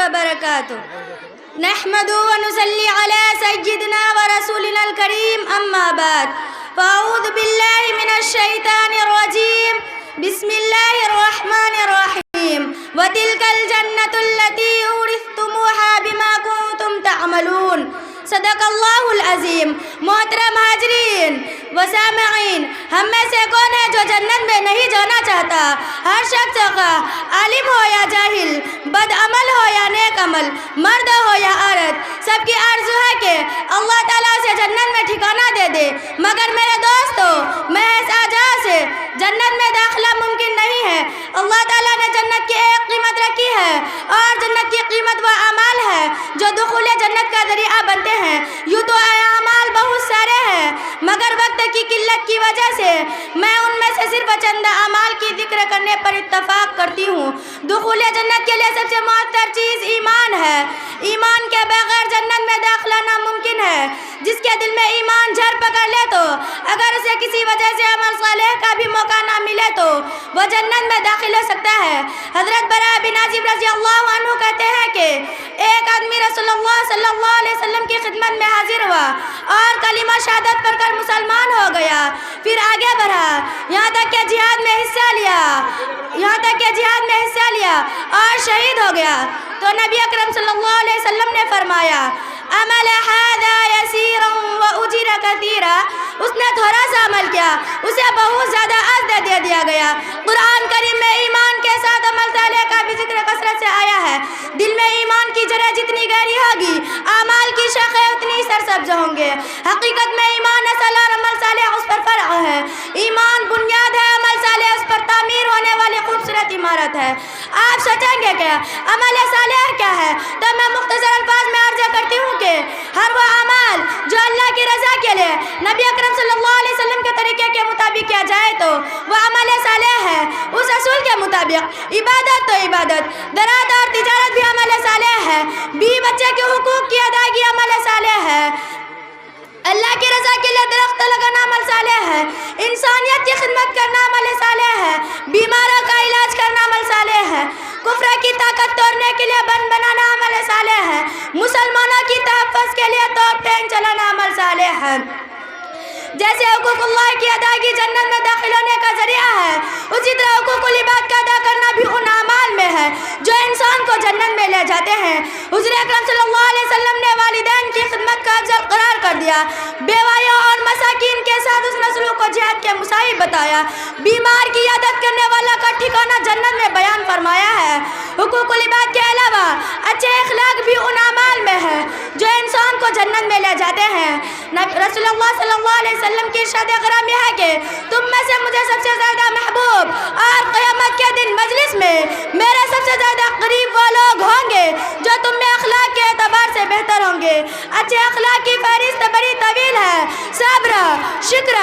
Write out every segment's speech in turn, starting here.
وبركاته. نحمد ونصلي على سيدنا ورسولنا الكريم أما بعد. فأعوذ بالله من الشيطان الرجيم. بسم الله الرحمن الرحيم. وتلك الجنة التي أورثتموها بما كنتم تعملون. صدق اللہ العظیم. محترم حاضرین و سامعین، ہم میں سے کون ہے جو جنت میں نہیں جانا چاہتا؟ ہر شخص کا، عالم ہو یا جاہل، بد عمل ہو یا نیک عمل، مرد ہو یا عورت، سب کی آرزو ہے کہ اللہ تعالیٰ اسے جنت میں ٹھکانہ دے دے. مگر میرے دوستو، محض اعضاء سے جنت میں داخلہ ممکن نہیں ہے. اللہ تعالیٰ نے جنت کی ایک قیمت رکھی ہے، اور جنت کی قیمت وہ اعمال ہے جو دخول جنت کا ذریعہ بنتے ہیں. یوں تو اعمال بہت سارے ہیں، مگر وقت کی قلت کی وجہ سے میں ان میں سے صرف چند اعمال کی ذکر کرنے پر اتفاق کرتی ہوں. دخول جنت کے لیے سب سے مؤثر چیز ایمان ہے. ایمان کے بغیر جنت میں داخلہ ناممکن ہے. جس کے دل میں ایمان جھر پکڑ لے تو اگر اسے کسی وجہ سے عمل صالح کا بھی موقع نہ ملے تو وہ جنت میں داخل ہو سکتا ہے. حضرت براء بن عازب رضی اللہ عنہ کہتے ہیں کہ ایک آدمی رسول اللہ صلی اللہ علیہ وسلم کی خدمت میں حاضر ہوا اور کلمہ شہادت پڑھ کر مسلمان ہو گیا. پھر آگے بڑھا یہاں تک کہ جہاد میں حصہ لیا اور شہید ہو گیا. تو نبی اکرم صلی اللہ علیہ وسلم نے فرمایا عمل هذا يسيرا واجر كثيرا. اس نے تھوڑا سا عمل کیا، اسے بہت زیادہ اجر دے دیا گیا. قرآن کریم میں ایمان کے ساتھ عمل صالح کا بھی ذکر کثرت سے آیا ہے. دل میں ایمان کی جڑیں جتنی گہری ہوگی، اعمال کی شاخیں اتنی سرسبز ہوں گے. حقیقت میں ایمان اصل اور عمل صالح اس پر فرع ہے. ایمان بنیاد ہے، عمل صالح اس پر تعمیر ہونے والی خوبصورت عمارت ہے. آپ سوچیں گے کہ عمل صالح کیا ہے؟ تو میں مختصر الفاظ میں عرض کرتی ہوں کہ ہر وہ عمل جو اللہ کی رضا کے لیے نبی اکرم صلی اللہ علیہ وسلم کے طریقے کے مطابق کیا جائے تو وہ عمل صالح ہے. اس اصول کے مطابق عبادت تو عبادت، زراعت اور تجارت بھی عمل صالح ہے. بیوی بچے کے حقوق کی ادائیگی عمل صالح ہے. اللہ کی رضا کے لیے درخت لگانا عمل صالح ہے. انسانیت کی خدمت کرنا عمل صالح ہے. بیماروں کا علاج کرنا عمل صالح ہے. کفر کی طاقت توڑنے کے لیے بند بنانا عمل صالح ہے. مسلمانوں کی تحفظ کے لیے توپ ٹینک چلانا عمل صالح ہے. جیسے حقوق اللہ کی ادائیگی جنت میں داخل ہونے کا ذریعہ ہے، اسی طرح حقوق العباد کا ادا کرنا بھی ان اعمال میں ہے جو انسان کو جنت میں لے جاتے ہیں. حضور اکرم صلی اللہ علیہ وسلم نے والدین کی خدمت کا افضل قرار کر دیا. بیوائیوں اور مساکین کے ساتھ اس نسلوں کو جہاد کے مساوی بتایا. بیمار کی عیادت کرنے والا کا ٹھکانہ جنت میں بیان فرمایا ہے. حقوق العباد کے علاوہ اچھے اخلاق بھی ان اعمال میں ہے جو انسان کو جنت میں لے جاتے ہیں. رسول اللہ صلی اللہ علیہ وسلم کی ارشاد گرامی ہے کہ تم میں سے مجھے سب سے زیادہ محبوب اور قیامت کے دن مجلس میں میرے سب سے زیادہ قریب وہ لوگ ہوں گے جو تم میں اخلاق کے اعتبار سے بہتر ہوں گے. اچھے اخلاق کی فہرست بڑی طویل ہے. صبر، شکر،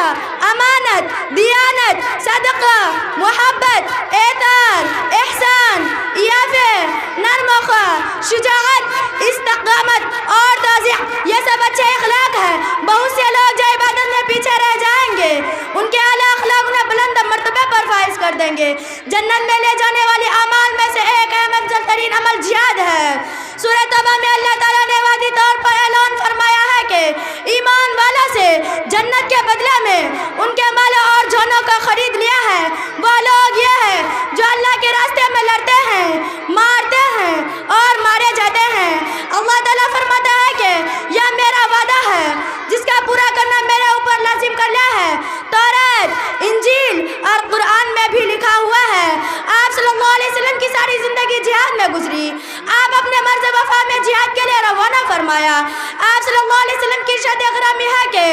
امانت، دیانت، صدقہ، محبت، اعطار، احسان، عیافہ، نرم خواہ، شجاعت، استقامت اور تواضع، یہ سب اچھے اخلاق ہیں. بہت سے لوگ جو عبادت میں پیچھے رہ جائیں گے، ان کے اعلیٰ اخلاق انہیں بلند مرتبے پر فائز کر دیں گے. جنت میں لے جانے والی اعمال میں سے ایک اہم افضل ترین عمل جہاد ہے. سورہ توبہ میں اللہ تعالیٰ نے واضح طور پر اعلان فرمایا ہے کہ ایمان والا سے جنت کے بدلے میں ان کے مال اور جانوں کا خرید لیا ہے. وہ لوگ یہ ہیں جو اللہ کے راستے میں لڑتے ہیں، مارتے ہیں اور مارے جاتے ہیں. اللہ تعالیٰ فرماتا ہے کہ یہ میرا وعدہ ہے جس کا پورا کرنا میرے اوپر لازم کر لیا ہے. تورات، انجیل اور قرآن میں بھی لکھا ہوا ہے. آپ صلی اللہ علیہ وسلم کی ساری زندگی جہاد میں گزری. آپ اپنے مرز وفا میں جہاد کے لیے روانہ فرمایا. آپ صلی اللہ علیہ وسلم کی ارشاد گرامی ہے کہ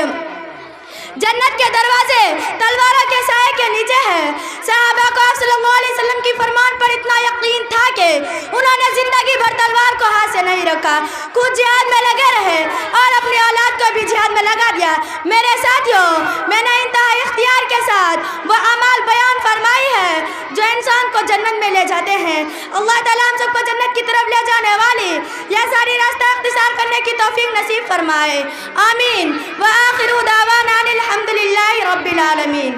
جنت کے دروازے تلواروں کے سائے کے نیچے ہیں. صحابہ کو آپ صلی اللہ علیہ وسلم کی فرمان پر اتنا یقین تھا کہ انہوں نے زندگی بھر تلوار کو ہاتھ سے نہیں رکھا، خود جہاد میں لگے رہے اور اپنی اولاد کو بھی جہاد میں لگا دیا. میرے ساتھیوں، میں نے انتہائی اختیار کے ساتھ وہ اعمال بیان فرمائی ہے جو انسان کو جنت میں لے جاتے ہیں. اللہ تعالیٰ ہم سب کو جنت کی طرف لے جانے والی یہ ساری راستہ اختصار کرنے کی توفیق نصیب فرمائے. آمین. وآخر دعوانا الحمد للہ رب العالمین.